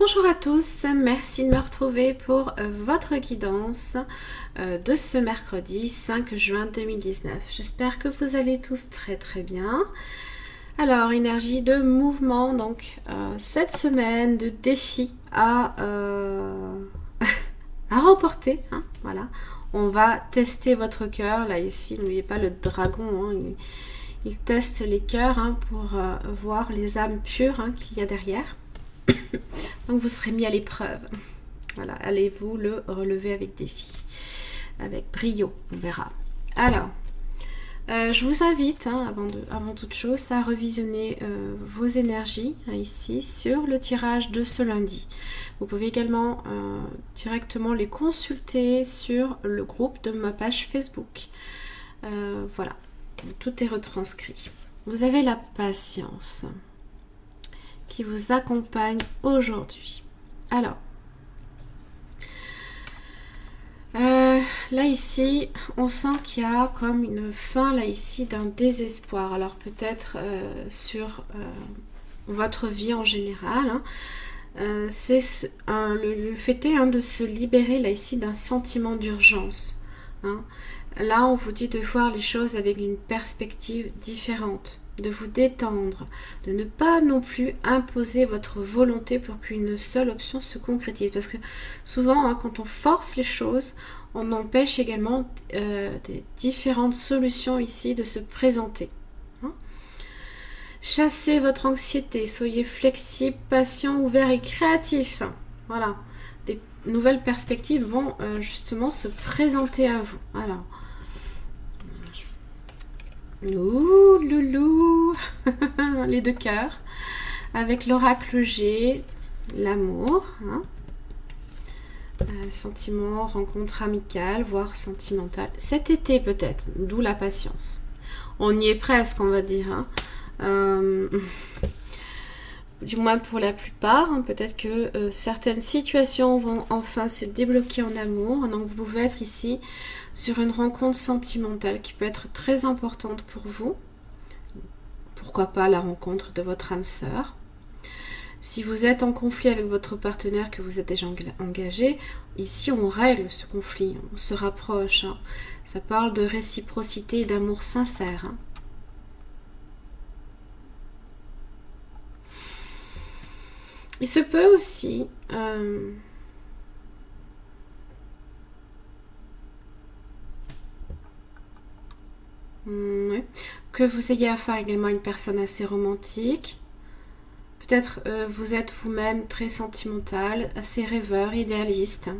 Bonjour à tous, merci de me retrouver pour votre guidance de ce mercredi 5 juin 2019. J'espère que vous allez tous très bien. Alors, énergie de mouvement, donc cette semaine de défis à remporter. Hein, voilà. On va tester votre cœur. Là, ici, n'oubliez pas le dragon. Hein, il teste les cœurs hein, pour voir les âmes pures hein, qu'il y a derrière. Donc vous serez mis à l'épreuve. Voilà, allez-vous le relever avec défi, avec brio, on verra. Alors, je vous invite, hein, avant toute chose, à revisionner vos énergies hein, ici sur le tirage de ce lundi. Vous pouvez également directement les consulter sur le groupe de ma page Facebook. Voilà, tout est retranscrit. Vous avez la patience qui vous accompagne aujourd'hui. Alors, là ici, on sent qu'il y a comme une fin là ici d'un désespoir. Alors peut-être sur votre vie en général. Hein. C'est le fait est hein, de se libérer là ici d'un sentiment d'urgence. Hein. Là, on vous dit de voir les choses avec une perspective différente, de vous détendre, de ne pas non plus imposer votre volonté pour qu'une seule option se concrétise. Parce que souvent, hein, quand on force les choses, on empêche également des différentes solutions ici de se présenter. Hein. Chassez votre anxiété, soyez flexible, patient, ouvert et créatif. Voilà, des nouvelles perspectives vont justement se présenter à vous. Alors, ouh, loulou, les deux cœurs, avec l'oracle G, l'amour, hein. Sentiment, rencontre amicale, voire sentimentale. Cet été peut-être, d'où la patience. On y est presque, on va dire. Hein. Du moins pour la plupart, hein, peut-être que certaines situations vont enfin se débloquer en amour. Donc vous pouvez être ici sur une rencontre sentimentale qui peut être très importante pour vous. Pourquoi pas la rencontre de votre âme sœur. Si vous êtes en conflit avec votre partenaire, que vous êtes déjà engagé, ici on règle ce conflit, on se rapproche. Hein. Ça parle de réciprocité et d'amour sincère. Hein. Il se peut aussi que vous ayez affaire également à une personne assez romantique. Peut-être vous êtes vous-même très sentimental, assez rêveur, idéaliste.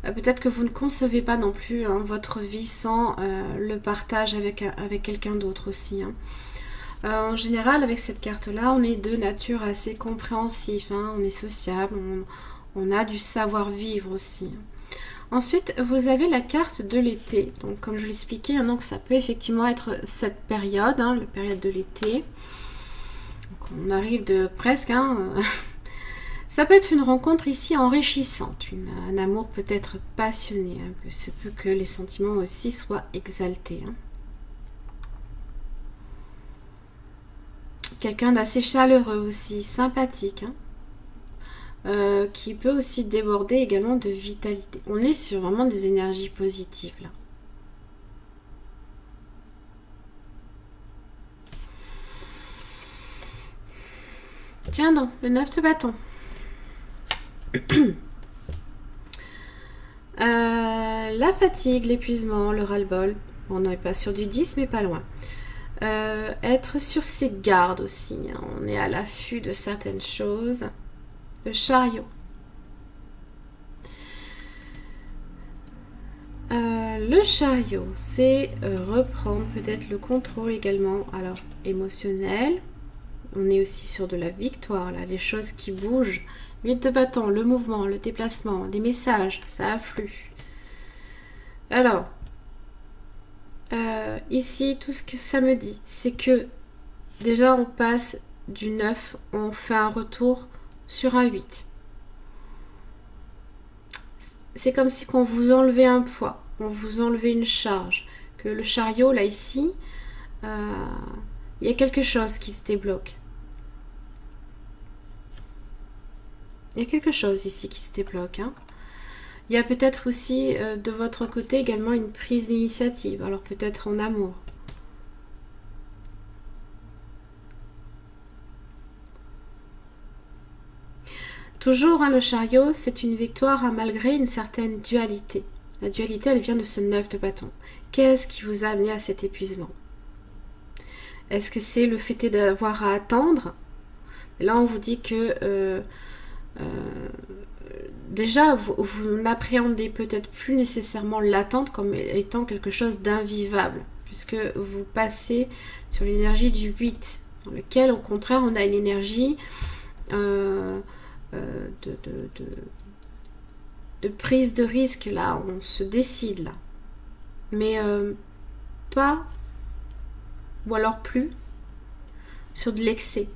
Peut-être que vous ne concevez pas non plus hein, votre vie sans le partage avec quelqu'un d'autre aussi. Hein. En général, avec cette carte-là, on est de nature assez compréhensif, hein, on est sociable, on a du savoir-vivre aussi. Ensuite, vous avez la carte de l'été. Donc, comme je l'expliquais, hein, donc ça peut effectivement être cette période, hein, la période de l'été. On arrive de presque... Hein, ça peut être une rencontre ici enrichissante, un amour peut-être passionné. Hein, il se peut que les sentiments aussi soient exaltés. Hein. Quelqu'un d'assez chaleureux aussi, sympathique. Hein, qui peut aussi déborder également de vitalité. On est sur vraiment des énergies positives là. Tiens donc, le 9 de bâton. La fatigue, l'épuisement, le ras-le-bol. On n'est pas sur du 10 mais pas loin. Être sur ses gardes aussi. Hein. On est à l'affût de certaines choses. Le chariot. Le chariot, c'est reprendre peut-être le contrôle également, alors émotionnel, On est aussi sur de la victoire, là, des choses qui bougent. 8 de bâton, le mouvement, le déplacement, des messages, ça afflue. Alors, ici, tout ce que ça me dit, c'est que déjà on passe du 9, on fait un retour sur un 8. C'est comme si on vous enlevait un poids, on vous enlevait une charge. Que le chariot, là, ici, il y a quelque chose qui se débloque. Il y a quelque chose ici qui se débloque. Hein. Il y a peut-être aussi de votre côté également une prise d'initiative. Alors peut-être en amour. Toujours, hein, le chariot, c'est une victoire malgré une certaine dualité. La dualité, elle vient de ce 9 de bâton. Qu'est-ce qui vous a amené à cet épuisement? Est-ce que c'est le fait d'avoir à attendre? Là, on vous dit que déjà, vous n'appréhendez peut-être plus nécessairement l'attente comme étant quelque chose d'invivable, puisque vous passez sur l'énergie du 8, dans lequel, au contraire, on a une énergie de prise de risque, là, on se décide, là. Mais pas, ou alors plus, sur de l'excès.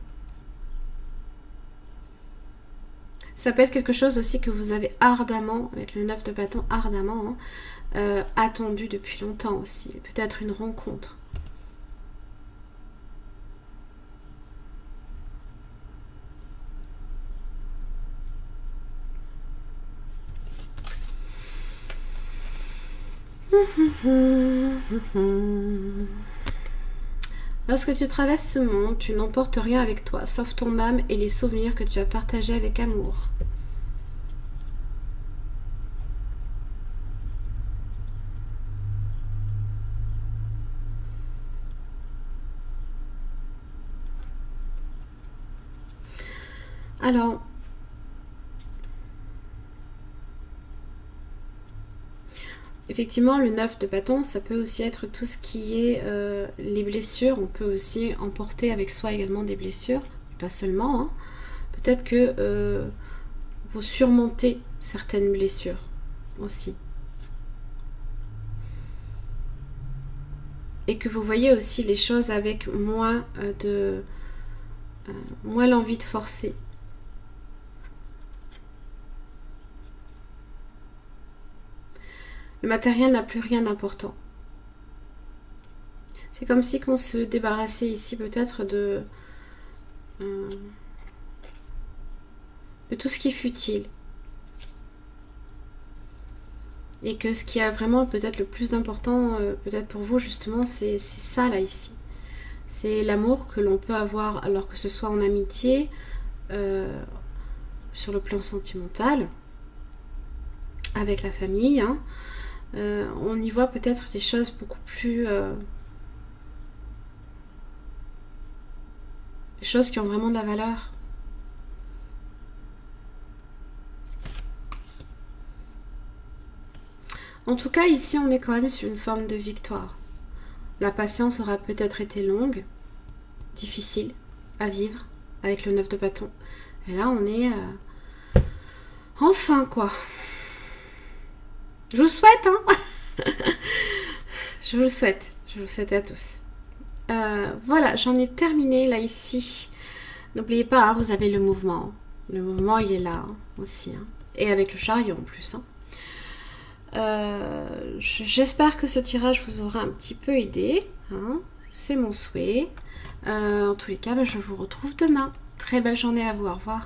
Ça peut être quelque chose aussi que vous avez ardemment, avec le 9 de bâton, ardemment, hein, attendu depuis longtemps aussi. Peut-être une rencontre. Lorsque tu traverses ce monde, tu n'emportes rien avec toi, sauf ton âme et les souvenirs que tu as partagés avec amour. Alors, effectivement, le 9 de bâton, ça peut aussi être tout ce qui est les blessures. On peut aussi emporter avec soi également des blessures, pas seulement. Hein. Peut-être que vous surmontez certaines blessures aussi. Et que vous voyez aussi les choses avec moins l'envie de forcer. Le matériel n'a plus rien d'important. C'est comme si on se débarrassait ici peut-être de tout ce qui est futile. Et que ce qui a vraiment peut-être le plus d'important, peut-être pour vous justement, c'est ça là ici. C'est l'amour que l'on peut avoir, alors que ce soit en amitié, sur le plan sentimental, avec la famille, hein. On y voit peut-être des choses beaucoup plus... des choses qui ont vraiment de la valeur. En tout cas, ici, on est quand même sur une forme de victoire. La patience aura peut-être été longue, difficile à vivre, avec le 9 de bâton. Et là, on est... enfin, quoi. Je vous le souhaite, hein. Je vous le souhaite. Je vous le souhaite à tous. Voilà, j'en ai terminé là ici. N'oubliez pas, hein, vous avez le mouvement. Le mouvement, il est là hein, aussi. Hein. Et avec le chariot en plus. Hein. J'espère que ce tirage vous aura un petit peu aidé. Hein. C'est mon souhait. En tous les cas, je vous retrouve demain. Très belle journée à vous. Au revoir.